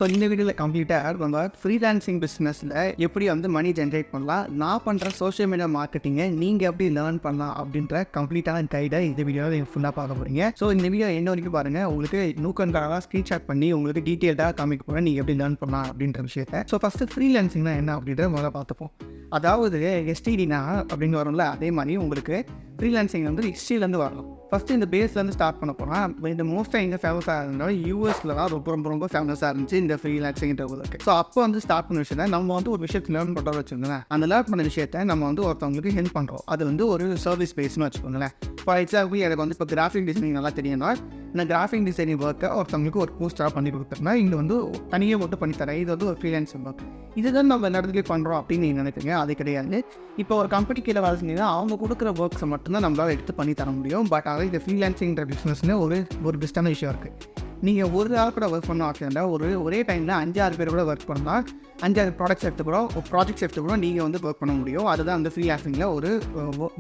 So இந்த வீடியோவில் கம்ப்ளீட்டாக நம்ம ஃப்ரீலான்சிங் பிஸ்னஸில் எப்படி வந்து மணி ஜென்ரேட் பண்ணலாம், நான் பண்ணுற சோஷியல் மீடியா மார்க்கெட்டிங்கை நீங்கள் எப்படி லேர்ன் பண்ணலாம் அப்படின்ற கம்ப்ளீட்டான கைடை இந்த வீடியோவில் நீங்கள் ஃபுல்லாக பார்க்க போகிறீங்க. ஸோ இந்த வீடியோ என்ன வரைக்கும் பாருங்கள், உங்களுக்கு நூக்கன்காக ஸ்க்ரீன்ஷாட் பண்ணி உங்களுக்கு டீட்டெயில்டாக காமிக்க போகிறேன் நீங்கள் எப்படி லேர்ன் பண்ணலாம் அப்படின்ற விஷயத்தை. ஸோ ஃபஸ்ட்டு ஃப்ரீலான்சிங்னா என்ன அப்படின்றத முதல்ல பார்த்துப்போம். அதாவது எஸ்டிடினா அப்படின்னு வரும்ல, அதே மாதிரி உங்களுக்கு ஃப்ரீலான்சிங் வந்து ஹிஸ்ட்ரியிலேருந்து வரணும். ஃபஸ்ட்டு இந்த பேஸ்லேருந்து ஸ்டார்ட் பண்ண போகிறோம். இந்த மோஸ்ட்டாக எங்கே ஃபேமஸாக இருந்தாலும் யூஎஸில் தான் ரொம்ப ஃபேமஸாக இருந்துச்சு இந்த ஃப்ரீலான்சிங்ன்ற இருக்குது. ஸோ அப்போ வந்து ஸ்டார்ட் பண்ண விஷயத்தை நம்ம வந்து ஒரு விஷயத்தை லேர்ன் பண்ணுறோம் வச்சுக்கோங்களேன். அந்த லேர்ன் பண்ண விஷயத்தை நம்ம வந்து ஒருத்தவங்களுக்கு ஹெல்ப் பண்ணுறோம். அது வந்து ஒரு சர்வீஸ் பேஸ்னு வச்சுக்கோங்களேன். ஃபார் எக்ஸாம்பிள் எனக்கு வந்து இப்போ கிராஃபிக் டிசைனிங் நல்லா தெரியும்னா, இந்த கிராஃபிக் டிசைனிங் ஒர்க்கை ஒருத்தவங்களுக்கு ஒரு போஸ்டராக பண்ணி கொடுத்துருனா இங்கே வந்து தனியாக மட்டும் பண்ணித்தரேன். இது வந்து ஒரு ஃப்ரீலான்சிங் ஒர்க். இதுதான் நம்ம எல்லா இடத்துலையும் பண்ணுறோம் அப்படின்னு நீங்கள் நினைக்கிறீங்க. அது கிடையாது. இப்போ ஒரு கம்பெனி கீழே வேலை செஞ்சீங்கன்னா அவங்க கொடுக்குற ஒர்க்ஸை மட்டும்தான் நம்மளால் எடுத்து பண்ணி தர முடியும். பட் அதாவது இந்த ஃப்ரீலான்சிங்ன்ற பிஸ்னஸ்னு ஒரு பெஸ்ட்டான விஷயம் இருக்குது. நீங்கள் ஒரு ஆள் கூட ஒர்க் பண்ண ஆப்ஷன்ல ஒரே டைமில் 5-6 பேர் கூட ஒர்க் பண்ணால் 5-6 ப்ராடக்ட்ஸ் எடுத்து கூட நீங்கள் வந்து ஒர்க் பண்ண முடியும். அதுதான் அந்த ஃப்ரீலான்சிங்கில் ஒரு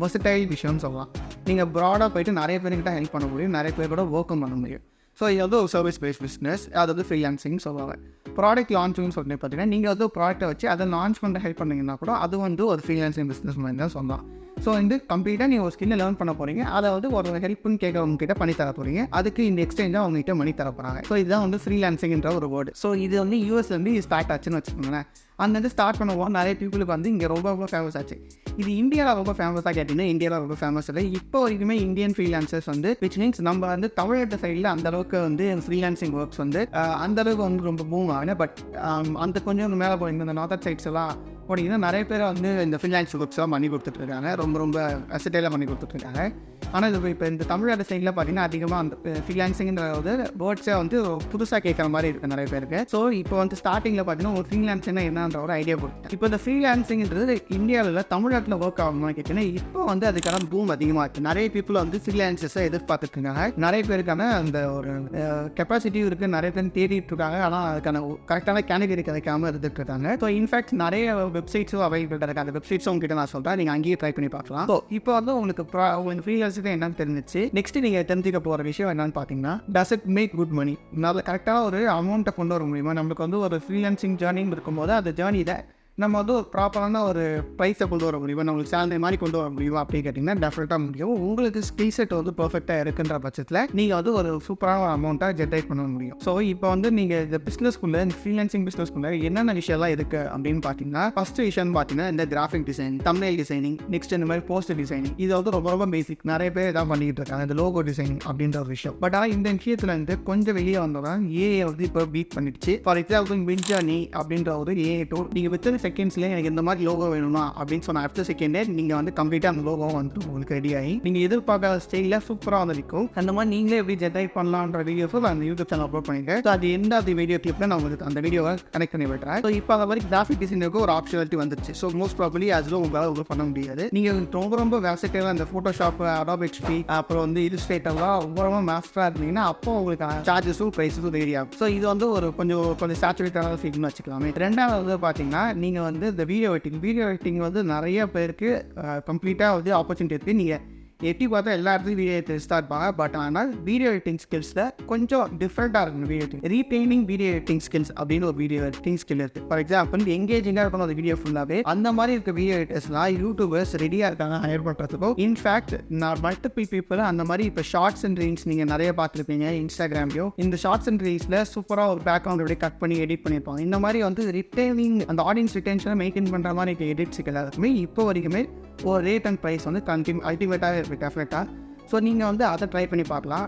வெர்சடைல் விஷயம்னு சொல்லலாம். நீங்கள் ப்ராடாக போய்ட்டு நிறைய பேர்கிட்ட ஹெல்ப் பண்ண முடியும், நிறைய பேர் கூட ஒர்க்கும் பண்ண முடியும். ஸோ இது வந்து ஒரு சர்வீஸ் பேஸ்ட் பிஸ்னஸ், அது வந்து ஃப்ரீலான்சிங் சொல்லுவாங்க. ப்ராடக்ட் லான்ச்சிங்னு சொல்லிட்டு பார்த்தீங்கன்னா, நீங்கள் வந்து ப்ராடக்ட்டை வச்சு அதை லான்ச் பண்ணுற ஹெல்ப் பண்ணிங்கன்னா கூட அது வந்து ஒரு ஃப்ரீலான்சிங் பிஸ்னஸ் மாதிரி தான் சொல்லலாம். ஸோ வந்து கம்ப்ளீட்டாக நீங்கள் ஒரு ஸ்கில்லை லேர்ன் பண்ண போகிறீங்க, அதை வந்து ஒரு ஹெல்ப்னு கேட்குறவங்ககிட்ட பண்ணி தர போகிறீங்க, அதுக்கு இந்த எக்ஸ்சேஞ்சாக அவங்ககிட்ட மணி தர போகிறாங்க. ஸோ இதுதான் வந்து ஃப்ரீலான்சிங்ன்ற ஒரு வேர்டு. ஸோ இது வந்து யூஎஸ்லேருந்து ஸ்டார்ட் ஆச்சுன்னு வச்சுக்கோங்களேன். அந்த ஸ்டார்ட் பண்ணுவோம் நிறைய பீப்புளுக்கு வந்து இங்கே ரொம்ப ஃபேமஸ் ஆச்சு. இது இந்தியாவில் ரொம்ப ஃபேமஸாக கேட்டிங்கன்னா இந்தியாவில் ரொம்ப ஃபேமஸ் இல்லை. இப்போ வரைக்குமே இந்தியன் ஃப்ரீலான்சர்ஸ் வந்து விச் மீன்ஸ் நம்ம வந்து தமிழ்நாட்டு சைடில் அந்தளவுக்கு வந்து ஃப்ரீலான்சிங் ஒர்க்ஸ் வந்து அந்தளவுக்கு வந்து ரொம்ப பூம் ஆகலை. பட் அந்த கொஞ்சம் மேலே போய் இந்த நார்த் சைட்ஸ் எல்லாம் போனீங்கன்னா நிறைய பேர் வந்து இந்த ஃப்ரீலான்சிங் ஒர்க்ஸ்லாம் பண்ணி கொடுத்துட்ருக்காங்க. ரொம்ப அசட்டையில் பண்ணி கொடுத்துட்ருக்காங்க. ஆனால் இது இப்போ இந்த தமிழ்நாடு சைடில் பார்த்தீங்கன்னா அதிகமாக அந்த ஃப்ரீலான்சிங்ன்ற ஒரு வேர்ட்ஸை வந்து புதுசாக கேட்குற மாதிரி இருக்குது நிறைய பேருக்கு. ஸோ இப்போ வந்து ஸ்டார்டிங்கில் பார்த்தீங்கன்னா ஒரு ஃப்ரீலான்சிங்னா என்னன்ற ஒரு ஐடியா கொடுத்தேன். இப்போ இந்த ஃப்ரீலான்சிங்கிறது இந்தியாவில் தமிழ்நாட்டில் ஒர்க் ஆகணும்னு கேட்டீங்கன்னா இப்போ வந்து அதுக்கான பூம் அதிகமாக இருக்குது. நிறைய பீப்புள் வந்து ஃப்ரீலான்சர்ஸை எதிர்பார்த்துட்ருக்காங்க. நிறைய பேருக்கான அந்த ஒரு கெப்பாசிட்டியும் இருக்குது, நிறைய பேர் தேடிட்டு இருக்காங்க. ஆனால் அதுக்கான கரெக்டான கேட்டகரி கிடைக்காமல் இருந்துட்டு இருக்காங்க. ஸோ இன்ஃபேக்ட் நிறைய வெப்சைட்ஸும் அவைலபிள் இருக்குது. அந்த வெப்சைட்ஸும் உங்ககிட்ட நான் சொல்கிறேன், நீங்கள் அங்கேயே ட்ரை பண்ணி பார்க்கலாம். ஸோ இப்போ வந்து உங்களுக்கு ஃப்ரீலான்சிங் என்னன்னு தெரிஞ்சிச்சு. நெக்ஸ்ட் நீங்கள் தெரிஞ்சுக்க போகிற விஷயம் என்னன்னு பார்த்தீங்கன்னா, does it make good money? நல்ல கரெக்டாக ஒரு அமௌண்ட்டை கொண்டு வர முடியுமா? நம்மளுக்கு வந்து ஒரு ஃப்ரீலான்சிங் ஜேர்னின்னு இருக்கும்போது அந்த ஜேர்னியில் நம்ம வந்து ஒரு ப்ராப்பரான ஒரு ப்ரைஸை கொண்டு வர முடியுமா, நம்மளுக்கு சேலரி மாதிரி கொண்டு வர முடியுமா அப்படின்னு கேட்டிங்கன்னா டெஃபினட்டாக முடியும். உங்களுக்கு ஸ்கில் செட் வந்து பர்ஃபெக்டாக இருக்குன்ற பட்சத்தில் நீங்கள் வந்து ஒரு சூப்பரான அமௌண்ட்டாக ஜென்ரேட் பண்ண முடியும். ஸோ இப்போ வந்து நீங்கள் இந்த பிஸ்னஸ்க்குள்ளே இந்த ஃப்ரீலான்சிங் பிஸ்னஸ்க்குள்ளே என்னென்ன விஷயம்லாம் இருக்குது அப்படின்னு பார்த்தீங்கன்னா, ஃபஸ்ட்டு விஷயம்னு பார்த்தீங்கன்னா இந்த graphic design, thumbnail designing, next இந்த மாதிரி போஸ்டர் டிசைனிங். இது வந்து ரொம்ப பேசிக், நிறைய பேர் இதான் பண்ணிக்கிட்டு இருக்காங்க, இந்த லோகோ டிசைனிங் அப்படின்ற ஒரு விஷயம். பட் ஆனால் இந்த விஷயத்தில் வந்து கொஞ்சம் வெளியே வந்தோம்னா ஏஐ வந்து இப்போ பீட் பண்ணிடுச்சு. ஃபார் எக்ஸாம்பிள் மிட்ஜர்னி அப்படின்ற ஒரு ஏஐ டூல், நீங்கள் வித்தின் செகண்ட்ஸ்ல எனக்கு இந்த மாதிரி லோகோ வேணும்னா அப்படின்னு சொன்ன அடுத்த செகண்டே நீங்கள் வந்து கம்ப்ளீட்டாக அந்த லோகோ வந்து உங்களுக்கு ரெடி ஆகி நீங்கள் எதிர்பார்க்காத ஸ்டைலில் சூப்பராக வந்து இருக்கும். அந்த மாதிரி நீங்களே எப்படி ஜென்ரேட் பண்ணலான்ற வீடியோஸ் அந்த யூடியூப் சேனல் அப்லோட் பண்ணியிருக்கேன். ஸோ அது எந்த அந்த வீடியோ கிளிப்பில் நான் உங்களுக்கு அந்த வீடியோவை கனெக்ட் பண்ணி விட்டுறேன். ஸோ இப்போ அந்த மாதிரி கிராஃபிக் டிசைனுக்கு ஒரு ஆப்ஷனாலிட்டி வந்துச்சு. ஸோ மோஸ்ட் ப்ராபப்லி அதில் உங்களால் பண்ண முடியாது. நீங்கள் ரொம்ப வேசைட்டாக இந்த ஃபோட்டோஷாப், அடாப் எக்ஸ்பி, அப்புறம் வந்து இல்லஸ்ட்ரேட்டர்லாம் ரொம்ப மாஸ்டராக இருந்தீங்கன்னா அப்போ உங்களுக்கு சார்ஜஸும் ப்ரைஸஸும் ரெடி ஆகும். ஸோ இது வந்து ஒரு கொஞ்சம் சேச்சுரேட்டான ஃபீல்னு வச்சுக்கலாமே. ரெண்டாவது பார்த்தீங்கன்னா, நீங்கள் வந்து இந்த வீடியோ எடிட்டிங் வந்து நிறைய பேருக்கு கம்ப்ளீட்டாக வந்து ஆப்பர்ச்சுனிட்டி இருக்குது. நீங்கள் எட்டி பார்த்தா எல்லா இடத்துலையும் வீடியோ எடிட்டர்ஸ் தான் இருப்பாங்க. பட் ஆனால் வீடியோ எடிட்டிங் ஸ்கில்ஸில் கொஞ்சம் டிஃப்ரெண்ட்டாக இருக்கும். Video editing retraining video editing skills அப்படின்னு ஒரு வீடியோ எடிட்டிங் ஸ்கில் இருக்குது. ஃபார் எக்ஸாம்பிள் எங்கேஜிங்காக இருக்கணும் அந்த வீடியோ ஃபுல்லாகவே. அந்த மாதிரி இருக்க வீடியோ எடிட்டர்ஸ்லாம் யூடியூபர்ஸ் ரெடியாக இருக்காங்க ஹையர் பண்ணுறதுக்கும். இன்ஃபேக்ட் நான் மல்டிபிள் பீப்புள் அந்த மாதிரி இப்போ ஷார்ட்ஸ் அண்ட் ரீல்ஸ் நீங்கள் நிறைய பார்த்துருப்பீங்க இன்ஸ்டாகிராம்லையோ. இந்த ஷார்ட்ஸ் அண்ட் ரீல்ஸில் சூப்பராக ஒரு பேக்ரவுண்ட் அப்படியே கட் பண்ணி எடிட் பண்ணியிருப்பாங்க. இந்த மாதிரி வந்து ரிட்டைனிங் அந்த ஆடியன்ஸ் ரிட்டென்ஷனை மெயின்டைன் பண்ணுற மாதிரி இருக்க எடிட்ஸுக்கு எல்லாருக்குமே இப்போ வரைக்குமே ஒரு ரேட் அண்ட் ப்ரைஸ் வந்து அல்டிமேட்டாக இருக்குது டெஃபினட்டாக. ஸோ நீங்கள் வந்து அதை ட்ரை பண்ணி பார்க்கலாம்.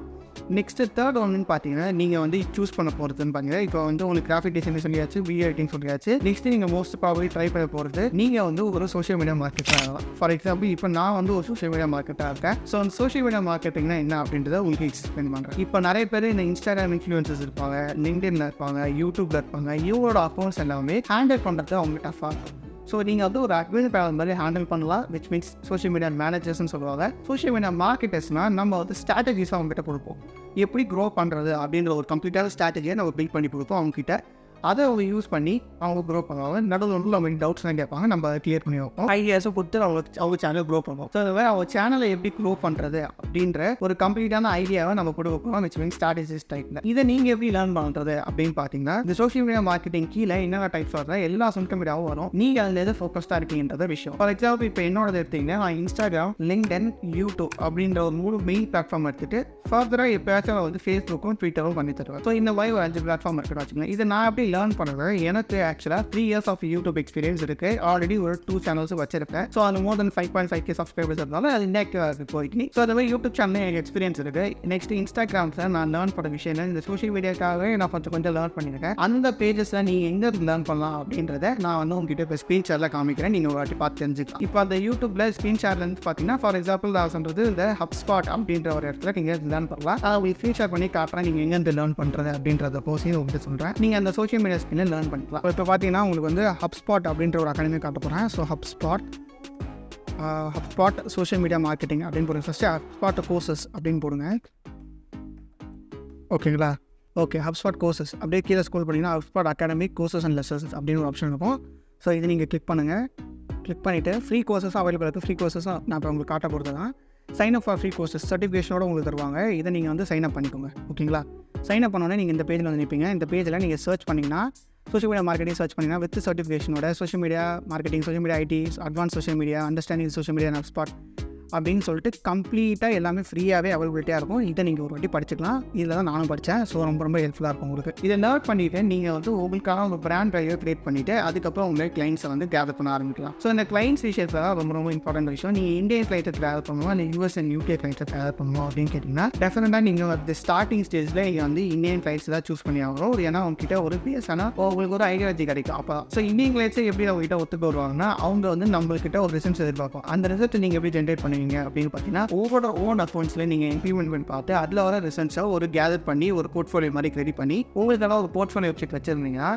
நெக்ஸ்ட்டு தேர்ட் ஒன்றுன்னு பார்த்தீங்கன்னா, நீங்கள் வந்து சூஸ் பண்ண போகிறதுன்னு பார்த்தீங்கன்னா, இப்போ வந்து உங்களுக்கு கிராஃபிக் டிசைன் சொல்லியாச்சு, வீடியோ எடிட்டிங் சொல்லியாச்சு. நெக்ஸ்ட்டு நீங்கள் மோஸ்ட் ப்ராபப்லி ட்ரை பண்ண போகிறது நீங்கள் வந்து ஒரு சோஷியல் மீடியா மார்க்கெட்டாக ஆகலாம். ஃபார் எக்ஸாம்பிள் இப்போ நான் வந்து ஒரு சோஷியல் மீடியா மார்க்கெட்டாக இருக்கேன். ஸோ அந்த சோஷியல் மீடியா மார்க்கெட்டிங்னா என்ன அப்படின்றத உங்களுக்கு எக்ஸ்பிளைன் பண்ணுறேன். இப்போ நிறைய பேர் இந்த இன்ஸ்டாகிராம் இன்ஃப்ளூயன்சர்ஸ் இருப்பாங்க, லிங்க்டின்ல இருப்பாங்க, யூடியூப்ல இருப்பாங்க. இவங்களோட அக்கௌண்ட்ஸ் எல்லாமே ஹேண்டில் பண்ணுறது அவங்க டஃபாக இருக்கும். ஸோ நீங்கள் வந்து ஒரு அட்மின் பேனல் மாதிரி ஹேண்டில் பண்ணலாம், விச் மீன்ஸ் சோஷியல் மீடியா மேனேஜர்ஸ்னு சொல்லுவாங்க. சோஷியல் மீடியா மார்க்கெட்டர்ஸ்னால் நம்ம வந்து ஸ்ட்ராட்டஜிஸாக அவங்ககிட்ட கொடுப்போம். எப்படி க்ரோ பண்ணுறது அப்படின்ற ஒரு கம்ப்ளீட்டான ஸ்ட்ராட்டஜியை நம்ம பில்ட் பண்ணி கொடுப்போம் அவங்ககிட்ட. அதை அவங்க யூஸ் பண்ணி அவங்க க்ரோ பண்ணுவாங்க. நடுவில் அவங்க டவுட்ஸ்லாம் கேட்பாங்க, நம்ம அதை கிளியர் பண்ணி வைப்போம். ஐடியாஸை கொடுத்து அவங்க சேனல் க்ரோ பண்ணுவோம். ஸோ அது மாதிரி அவங்க சேனலை எப்படி க்ரோ பண்ணுறது அப்படின்ற ஒரு கம்ப்ளீட்டான ஐடியாவை நம்ம கூட வைப்போம், விச் மீன்ஸ் ஸ்ட்ராட்டஜிஸ் டைப்பில். இதை நீங்கள் எப்படி லேர்ன் பண்ணுறது அப்படின்னு பார்த்தீங்கன்னா, இந்த சோஷியல் மீடியா மார்க்கெட்டிங் கீழே என்னென்ன டைப்ஸ் வர எல்லா சோஷியல் மீடியாவும் வரும். நீங்கள் அதில் எது ஃபோக்கஸ்டாக இருக்கீங்கன்றத விஷயம். ஃபார் எக்ஸாம்பிள் இப்போ என்னோட எடுத்தீங்கன்னா, நான் இன்ஸ்டாகிராம், லிங்க்டின், யூடியூப் அப்படின்ற ஒரு 3 மெயின் பிளாட்ஃபார்ம் எடுத்துட்டு ஃபர்தராக எப்போயாச்சும் வந்து ஃபேஸ்புக்கும் ட்விட்டரும் பண்ணி தருவேன். ஸோ இந்த மாதிரி ஒரு 5 பிளாட்ஃபார்ம் இருக்குன்னு வச்சுக்கோங்க. இதை நான் எப்படி லேர்ன் பண்ணுறேன், எனக்கு ஆக்சுவலாக 3 years ஆஃப் யூடியூப் எக்ஸ்பீரியன்ஸ் இருக்குது. ஆல்ரெடி ஒரு 2 சேனல்ஸ் வச்சிருக்கேன். ஸோ அது மோர் தென் 5.5K சப்ஸ்கிரைபர்ஸ் இருந்தாலும் அது இன்ஆக்டிவாக இருக்குது போயிட்டு. ஸோ அந்த மாதிரி யூடியூப் சேனல் எனக்கு எக்ஸ்பீரியன்ஸ் இருக்குது. நெக்ஸ்ட் இன்ஸ்டாகிராம்ஸில் நான் லேர்ன் பண்ண விஷயம் இந்த சோஷியல் மீடியாக்காகவே நான் கொஞ்சம் லேர்ன் பண்ணியிருக்கேன். அந்த பேஜஸில் நீங்கள் எங்கே லேர்ன் பண்ணலாம் அப்படின்றத நான் வந்து உங்ககிட்ட இப்போ ஸ்க்ரீன் ஷேரில் காமிக்கிறேன், நீங்கள் ஒரு வாட்டி பார்த்து தெரிஞ்சுக்கலாம். இப்போ அந்த யூடியூப்ல ஸ்க்ரீன் ஷேர்லேருந்து பார்த்தீங்கன்னா, ஃபார் எக்ஸாம்பிள் நான் சொல்கிறது இந்த HubSpot அப்படின்ற ஒரு இடத்துல நீங்கள் லேர்ன் பண்ணலாம். அதை உங்களுக்கு ஸ்க்ரீன் ஷேர் பண்ணி காட்டுறேன், நீங்கள் எங்கேருந்து லேர்ன் பண்ணுறது அப்படின்றத போஸையும் உங்களுக்கு சொல்கிறேன். நீங்கள் அந்த சோஷியல் மீடியா ஸ்கில்ல லேர்ன் பண்ணிக்கலாம். இப்போ பார்த்தீங்கன்னா உங்களுக்கு வந்து HubSpot அப்படின்ற ஒரு அகாடமி காட்ட போகிறேன். So HubSpot social media marketing அப்படின்னு போடுங்க. ஃபஸ்ட்டு HubSpot கோர்சஸ் அப்படின்னு போடுங்க. ஓகேங்களா? ஓகே, HubSpot கோர்சஸ் அப்படியே கீழே ஸ்க்ரோல் பண்ணிங்கன்னா HubSpot academic courses and lessons அப்படின்னு ஒரு ஆப்ஷன் இருக்கும். ஸோ இது நீங்கள் கிளிக் பண்ணுங்கள். கிளிக் பண்ணிவிட்டு ஃப்ரீ கோர்சஸ் அவைலபிள் இருக்குது. ஃப்ரீ கோர்சஸும் நான் இப்போ உங்களுக்கு காட்ட போகிறது தான். Sign up for free courses சர்டிஃபிகேஷனோட உங்களுக்கு தருவாங்க. இதை நீங்கள் வந்து சைன் அப் பண்ணிக்கோங்க. ஓகேங்களா? சைன் அப் பண்ணோன்னே நீங்கள் இந்த பேஜில் வந்து நிற்பீங்க. இந்த பேஜில் நீங்கள் சர்ச் பண்ணிங்கன்னா சோஷியல் மீடியா மார்க்கெட்டிங் சர்ச் பண்ணிங்கன்னா வித் சர்டிஃபிகேஷனோட social media marketing, social media ID, advance social media, understanding social media, HubSpot அப்படின்னு சொல்லிட்டு கம்ப்ளீட்டாக எல்லாமே ஃப்ரீயாகவே அவைலபிலிட்டியாக இருக்கும். இதை நீங்கள் ஒரு வாட்டி படிச்சுக்கலாம். இதில் தான் நானும் படித்தேன். ஸோ ரொம்ப ஹெல்ப்ஃபுல்லாக இருக்கும் உங்களுக்கு. இதை லேர்ன் பண்ணிவிட்டு நீங்கள் வந்து உங்களுக்கான ஒரு பிராண்ட் வேல்யூ கிரியேட் பண்ணிவிட்டு அதுக்கப்புறம் உங்களுக்கு கிளைண்ட்ஸை வந்து கேதர் பண்ண ஆரம்பிக்கலாம். ஸோ இந்த கிளைண்ட்ஸ் விஷயத்தில் தான் ரொம்ப இம்பார்ட்டன்ட் விஷயம். நீங்கள் இந்தியன் கிளைண்ட்டை கேதர் பண்ணணும், இல்லை US அண்ட் UK கிளைண்ட்டை கேதர் பண்ணணும் அப்படின்னு கேட்டிங்கன்னா, டெஃபினட்டாக நீங்கள் அந்த ஸ்டார்டிங் ஸ்டேஜில் நீங்கள் வந்து இந்தியன் கிளைண்ட்ஸ் தான் சூஸ் பண்ணி ஆகணும். ஏன்னா உங்ககிட்ட ஒரு பேஸான உங்களுக்கு ஒரு ஐடியாலஜி கிடைக்கும். அப்போ ஸோ இந்தியன் கிளைண்ட்ஸை எப்படி அவங்ககிட்ட ஒத்துக்கு வருவாங்கன்னா, அவங்க வந்து நம்மள்கிட்ட ஒரு ரிசல்ட்ஸ் எதிர்பார்க்கும். அந்த ரிசல்ட் நீங்கள் எப்படி ஜென்ரேட் பண்ணுவீங்க அப்படின்னு பார்த்தீங்கன்னா, ஒவ்வொரு ஓன் அக்கௌண்ட்ஸில் நீங்கள் இம்ப்ளிமெண்ட் பண்ணி பார்த்து அதில் வர ரிசல்ட்ஸை ஒரு கேதர் பண்ணி ஒரு போர்ட்ஃபோலியோ மாதிரி ரெடி பண்ணி உங்களுக்கெல்லாம் ஒரு போர்ட்ஃபோலியோ வெப்சைட் வச்சுருந்தீங்கன்னா,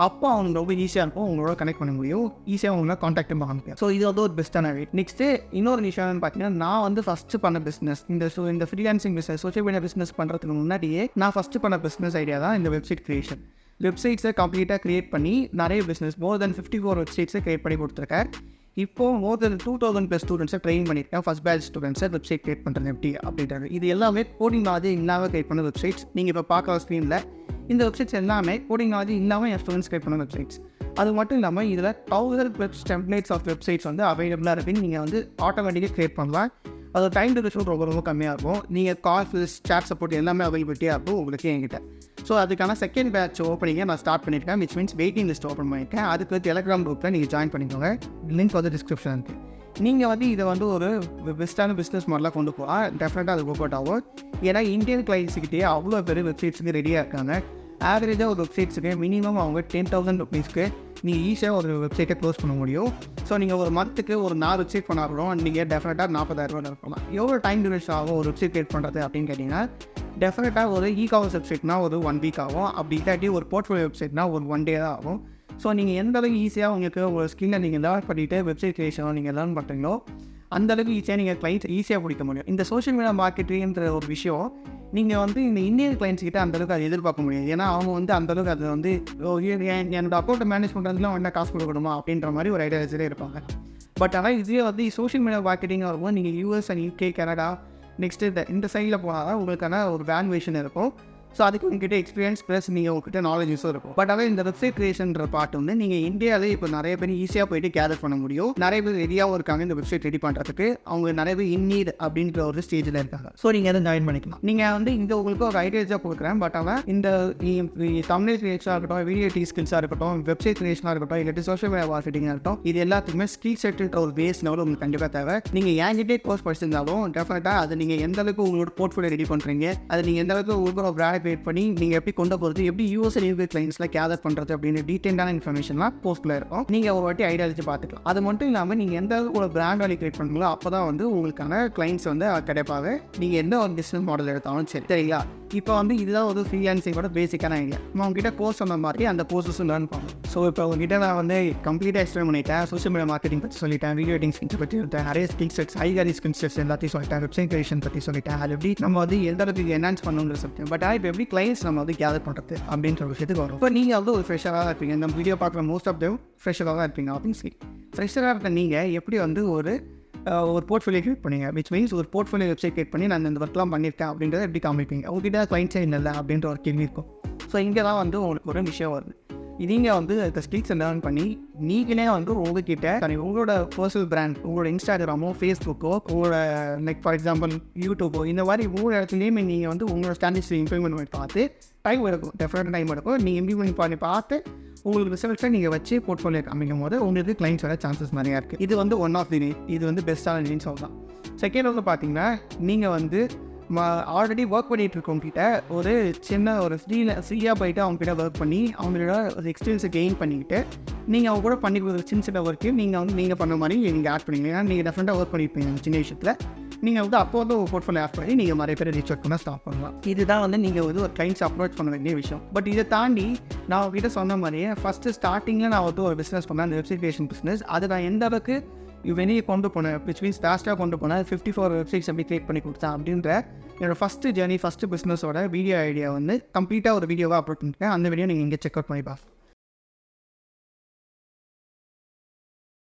அப்போ அவங்க ரொம்ப ஈஸியாக இருக்கும், உங்களோட கனெக்ட் பண்ண முடியும், ஈஸியாக உங்களை காண்டாக்ட் பண்ண முடியும். ஸோ இது வந்து ஒரு பெஸ்ட்டான வே. நெக்ஸ்ட்டு இன்னொரு விஷயம் பார்த்தீங்கன்னா, நான் வந்து ஃபஸ்ட்டு பண்ண பிஸ்னஸ் இந்த freelancing business social media business பண்ணுறதுக்கு முன்னாடியே நான் ஃபஸ்ட்டு பண்ண பிஸ்னஸ் ஐடியா தான் இந்த வெப்சைட் க்ரியேஷன். வெப்சைட்ஸை கம்ப்ளீட்டாக க்ரியேட் பண்ணி நிறைய பிஸ்னஸ் மோர் தென் 54 வெப்சைட்ஸை க்ரியேட் பண்ணி கொடுத்துருக்கேன். இப்போது மோர் தென் 2000+ ஸ்டூடெண்ட்ஸை ட்ரெயின் பண்ணியிருக்கேன். ஃபஸ்ட் பேட்ச் ஸ்டூடெண்ட்ஸை வெப்சைட் கிரியேட் பண்ணுறது எப்படி அப்படின்றது. இது எல்லாமே கோடிங் நாலேஜ் இல்லாமல் கிரியேட் பண்ண வெப்சைட்ஸ். நீங்கள் இப்போ பார்க்குற ஸ்க்ரீனில் இந்த வெப்சைட்ஸ் எல்லாமே கோடிங் நாலேஜ் இல்லாமல் என் ஸ்டூடெண்ட்ஸ் கிரியேட் பண்ண வெப்சைட்ஸ். அது மட்டும் இல்லாமல் இதில் 1000+ டெம்ப்ளேட்ஸ் ஆஃப் வெப்சைட்ஸ் வந்து அவைலபிளாக இருக்குன்னு நீங்கள் வந்து ஆட்டோமேட்டிக்காக கிரியேட் பண்ணலாம். அது டைம் டியூரேஷன் ரொம்ப கம்மியாக இருக்கும். நீங்கள் கால்ஸ், சேட் சப்போர்ட் எல்லாமே அவைலபிலிட்டியாக இருக்கும் உங்களுக்கு என்கிட்ட. ஸோ அதுக்கான செகண்ட் பேட்ச் ஓப்பனிங்கை நான் ஸ்டார்ட் பண்ணியிருக்கேன், which means waiting list open பண்ணியிருக்கேன். அதுக்கு டெலிகிராம் குரூப்பில் நீங்கள் ஜாயின் பண்ணிக்கோங்க. லிங்க் வந்து டிஸ்கிரிப்ஷன் இருக்குது. நீங்கள் வந்து இதை வந்து ஒரு பெஸ்ட்டான பிஸ்னஸ் மாடலாக கொண்டு போகலாம். டெஃபினட்டாக அது ஒர்க் அவுட் ஆகும். ஏன்னா இந்தியன் கிளைண்ட்ஸுக்கிட்டே அவ்வளோ பேர் வெப்சைட்ஸுக்கு ரெடியாக இருக்காங்க. ஆவரேஜாக ஒரு வெப்சைட்ஸுக்கு மினிமம் அவங்க 10,000 rupeesக்கு நீங்கள் ஈஸியாக ஒரு வெப்சைட்டை க்ளோஸ் பண்ண முடியும். ஸோ நீங்கள் ஒரு மந்த்துக்கு ஒரு 4 வெப்சைட் பண்ணாலும் நீங்கள் டெஃபினட்டாக 40,000 இருக்கலாம். எவ்வளோ டைம் டியூரேஷன் ஆகும் ஒரு வெப்சைட் கிரியேட் பண்ணுறது அப்படின்னு கேட்டிங்கன்னா, டெஃபினட்டாக ஒரு இ-காமர்ஸ் வெப்சைட்னா ஒரு 1 வீக் ஆகும். அப்படி இல்லாட்டி ஒரு போர்ட்ஃபோலியோ வெப்சைட்னா ஒரு 1 day தான் ஆகும். ஸோ நீங்கள் எந்த அளவுக்கு ஈஸியாக உங்களுக்கு ஒரு ஸ்கில்லை நீங்கள் லேர்ன் பண்ணிவிட்டு வெப்சைட் கிரியேஷனோ நீங்கள் லேர்ன் பண்ணுறீங்களோ அந்தளவுக்கு ஈஸியாக நீங்கள் கிளைண்ட்ஸ் ஈஸியாக பிடிக்க முடியும். இந்த சோஷியல் மீடியா மார்க்கெட்டிங்கிற ஒரு விஷயம் நீங்கள் வந்து இந்த இந்தியன் கிளைண்ட்ஸ் கிட்ட அந்தளவுக்கு அதை எதிர்பார்க்க முடியாது. ஏன்னா அவங்க வந்து அந்தளவுக்கு அதை வந்து என்னோட அக்கௌண்ட்டை மேனேஜ் பண்ணுறதுலாம் என்ன காசு கொடுக்கணுமா அப்படின்ற மாதிரி ஒரு ஐடியாலஜிலே இருப்பாங்க. பட் ஆனால் இதே வந்து சோஷியல் மீடியா மார்க்கெட்டிங்காக இருக்கும். நீங்கள் US and UK, Canada next இந்த சைடில் போனால் தான் உங்களுக்கான ஒரு வேல்யூவேஷன் இருக்கும். ஸோ அதுக்கு உங்ககிட்ட எக்ஸ்பீரியன்ஸ் ப்ளஸ் நீங்கள் உங்ககிட்ட நாலேஜஸும் இருக்கும். பட் ஆனால் இந்த வெப்சைட் கிரியேஷன்ற பார்ட் வந்து நீங்கள் இந்தியாவிலே இப்போ நிறைய பேர் ஈஸியாக போயிட்டு கேதர் பண்ண முடியும். நிறைய பேர் ரெடியாகவும் இருக்காங்க இந்த வெப்சைட் ரெடி பண்ணுறதுக்கு. அவங்க நிறைய பேர் இன்நீட் அப்படின்ற ஒரு ஸ்டேஜில் இருக்காங்க. ஸோ நீங்கள் அதை ஜாயின் பண்ணிக்கலாம். நீங்கள் வந்து இந்த உங்களுக்கு ஒரு ஐடியாஸாக கொடுக்குறேன். பட் ஆனால் இந்த தமிழ் கிரியேஷனாக இருக்கட்டும், வீடியோ ஸ்கில்ஸாக இருக்கட்டும், வெப்சைட் கிரியேஷனாக இருக்கட்டும், இல்லாட்டி சோஷியல் மீடியா மார்க்கெட்டிங்காக இருக்கட்டும், இது எல்லாத்துக்குமே ஸ்கில் செட்டுன்ற ஒரு பேஸ் லெவல் உங்களுக்கு கண்டிப்பாக தேவை. நீங்கள் என்கிட்டே கோர்ஸ் படிச்சிருந்தாலும் டெஃபினட்டாக அது நீங்கள் எந்த அளவுக்கு உங்களோட போர்ட்ஃபோலியோ ரெடி பண்ணுறீங்க, அது நீங்கள் எந்த அளவுக்கு உங்களோட பிராண்ட் கிரியேட் பண்ணி நீங்கள் எப்படி கொண்டு போகிறது, எப்படி US and UK கிளைண்ட்ஸ்லாம் கேதர் பண்ணுறது அப்படின்னு டீட்டெயிலான இன்ஃபர்மேஷன்லாம் போஸ்ட்டில் இருக்கும். நீங்கள் ஒரு வாட்டி ஐடியாலஜி பார்த்துக்கலாம். அது மட்டும் இல்லாமல் நீங்கள் எந்த அளவுக்கு ஒரு பிராண்ட் வேல்யூ கிரியேட் பண்ணுங்களோ அப்போ தான் வந்து உங்களுக்கான கிளைண்ட்ஸ் வந்து கிடைப்பாங்க. நீங்கள் எந்த ஒரு பிஸ்னஸ் மாடல் எடுத்தாலும் சரி, சரிங்களா? இப்போ வந்து இதுதான் ஒரு ஃப்ரீலான்சிங்கோட பேசிக்கான ஐடியா. உங்ககிட்ட கோர்ஸ் சொன்ன மாதிரி அந்த கோர்ஸஸும் லேர்ன் பண்ணணும். ஸோ ஸோ இப்போ உங்ககிட்ட நான் வந்து கம்ப்ளீட்டாக எக்ஸ்பிளைன் பண்ணிட்டேன். சோஷியல் மீடியா மார்க்கெட்டிங் பற்றி சொல்லிட்டேன், வீடியோ எடிட்டிங் ஸ்கில்ஸ் பற்றி சொல்லிட்டேன், நிறைய ஸ்கில் செட்ஸ், ஹைகாரி ஸ்கில் செட்ஸ் எல்லாத்தையும் சொல்லிட்டேன், வெப்சைட் கிரியேஷன் பற்றி சொல்லிட்டேன், அது எப்படி நம்ம வந்து எந்த அளவுக்கு என்ஹான்ஸ் பண்ணணுங்கிற சொல்லிட்டேன். பட் இப்போ எப்படி கிளைண்ட்ஸ் நம்ம வந்து கேதர் பண்ணுறது அப்படின்ற ஒரு விஷயத்துக்கு வரும். இப்போ நீங்கள் வந்து ஒரு ஃப்ரெஷராக இருப்பீங்க, இந்த வீடியோ பார்க்குற மோஸ்ட் ஆஃப் தேவ் ஃப்ரெஷராக தான் இருப்பீங்க. ஆப்வியஸ்லி ஃப்ரெஷராக இருக்க நீங்கள் எப்படி வந்து ஒரு போர்ட்ஃபோலியோ கிரியேட் பண்ணீங்க, விச் மீன்ஸ் ஒரு போர்ட்ஃபோலியோ வெப்சைட் கிரியேட் பண்ணி நான் இந்த ஒர்க்லாம் பண்ணியிருக்கேன் அப்படின்றத எப்படி காமிப்பீங்க. உங்ககிட்ட கிளைண்ட்ஸே இல்லை அப்படின்ற ஒரு கேள்வி இருக்கும். ஸோ இங்கே தான் வந்து உங்களுக்கு ஒரு விஷயம் வருது. நீங்கள் வந்து இந்த ஸ்கில்ஸை லேர்ன் பண்ணி நீங்களே வந்து உங்ககிட்ட உங்களோட பர்சனல் பிராண்ட், உங்களோட இன்ஸ்டாகிராமோ ஃபேஸ்புக்கோ உங்களோட லைக் ஃபார் எக்ஸாம்பிள் யூடியூப்போ இந்த மாதிரி ஒவ்வொரு இடத்துலையுமே நீங்கள் வந்து உங்களோட ஸ்டாண்டர்ட்ஸ் இம்ப்ளிமெண்ட் பண்ணி பார்த்து டைம் எடுக்கும், டெஃபினட்டாக டைம் எடுக்கும். நீங்கள் இம்ப்ளிமெண்ட் பண்ணி பார்த்து உங்களுக்கு ரிசல்ட்ஸை நீங்கள் வச்சு போர்ட்ஃபோலியோ காமிக்கும் போது உங்களுக்கு கிளைண்ட்ஸ் வர சான்சஸ் நிறையா இருக்குது. இது வந்து ஒன் ஆஃப் தி வே, இது வந்து பெஸ்ட்டான நீன்னு சொல்லலாம். செகண்ட் வந்து பார்த்தீங்கன்னா நீங்கள் வந்து ஆல்ரெடி ஒர்க் பண்ணிகிட்டு இருக்கவங்ககிட்ட ஒரு சின்ன ஒரு ஃப்ரீயாக போயிட்டு அவங்ககிட்ட ஒர்க் பண்ணி அவங்களோட ஒரு எக்ஸ்பீரியன்ஸை கெயின் பண்ணிக்கிட்டு நீங்கள் அவங்க கூட பண்ணி கொடுக்குற சின்ன ஒர்க்கு நீங்கள் பண்ண மாதிரி நீங்கள் ஆட் பண்ணிங்க. ஏன்னா நீங்கள் டெஃபினட்டாக ஒர்க் பண்ணியிருப்பீங்க சின்ன விஷயத்தில். நீங்கள் வந்து அப்போ வந்து ஒரு போர்ட்ஃபோலியோ ஆட் பண்ணி நீங்கள் நிறைய பேர் ரீச் அவுட் பண்ண ஸ்டார்ட் பண்ணலாம். இதுதான் வந்து நீங்கள் வந்து ஒரு கிளைண்ட்ஸ் அப்ரோச் பண்ண வேண்டிய விஷயம். பட் இதை தாண்டி நான் உங்ககிட்ட சொன்ன மாதிரியே ஃபஸ்ட்டு ஸ்டார்டிங்கில் நான் வந்து ஒரு பிஸ்னஸ் பண்ணேன், அந்த வெப்சைட் கிரியேஷன் பிஸ்னஸ். அதை நான் எந்த அளவுக்கு வெளியே கொண்டு போனேன், விச் மீன்ஸ் ஃபாஸ்ட்டாக கொண்டு போனேன், 54 வெப்சைட்ஸ் எப்படி கிரியேட் பண்ணி கொடுத்தேன் அப்படின்ற என்னோடய ஃபஸ்ட்டு ஜேர்னி, ஃபஸ்ட்டு பிஸ்னஸோட வீடியோ ஐடியா வந்து கம்ப்ளீட்டாக ஒரு வீடியோவாக அப்லோட் பண்ணிருக்கேன். அந்த வீடியோ நீங்கள் இங்கே செக் அவுட் பண்ணி பார்க்கலாம்.